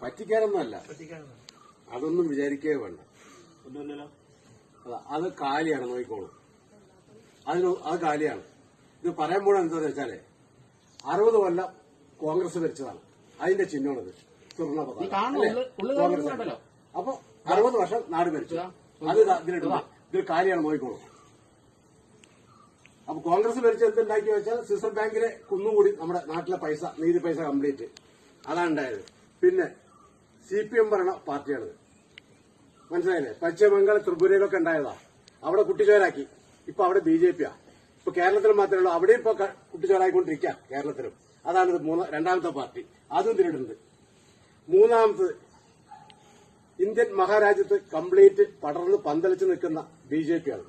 പറ്റിക്കാനൊന്നുമല്ല, അതൊന്നും വിചാരിക്കേ വേണ്ട. അത് കാലിയാണ്, നോക്കിക്കോളൂ. അത് കാലിയാണ്. ഇത് പറയാൻ പോണ എന്താന്ന് വെച്ചാലേ 60 കൊല്ലം കോൺഗ്രസ് ഭരിച്ചതാണ്, അതിന്റെ ചിഹ്നമാണിത്. സുവർണ കോൺഗ്രസ്. അപ്പൊ 60 വർഷം നാട് ഭരിച്ചു, അത് ഇതിലിടുക. ഇത് കാലിയാണ്, നോക്കിക്കോളൂ. അപ്പൊ കോൺഗ്രസ് ഭരിച്ച എന്തുണ്ടാക്കി വെച്ചാൽ റിസർവ് ബാങ്കിലെ കുന്നുകൂടി നമ്മുടെ നാട്ടിലെ പൈസ, നീതി പൈസ കംപ്ലീറ്റ് അതാണ് ഉണ്ടായത്. പിന്നെ CPM ഭരണ പാർട്ടിയാണിത്, മനസ്സിലായില്ലേ? പശ്ചിമബംഗാൾ, ത്രിപുരയിലൊക്കെ ഉണ്ടായതാ. അവിടെ കുട്ടിച്ചോരാക്കി. ഇപ്പൊ അവിടെ BJP യാ. ഇപ്പൊ കേരളത്തിൽ മാത്രമേ ഉള്ളൂ, അവിടെ ഇപ്പൊ കുട്ടിച്ചോരായിക്കൊണ്ടിരിക്കുക കേരളത്തിലും. അതാണിത് രണ്ടാമത്തെ പാർട്ടി, അതും ഇതിലിടുന്നത്. മൂന്നാമത് ഇന്ത്യൻ മഹാരാജ്യത്ത് കംപ്ലീറ്റ് പടർന്ന് പന്തലിച്ച് നിൽക്കുന്ന BJP ആണ്.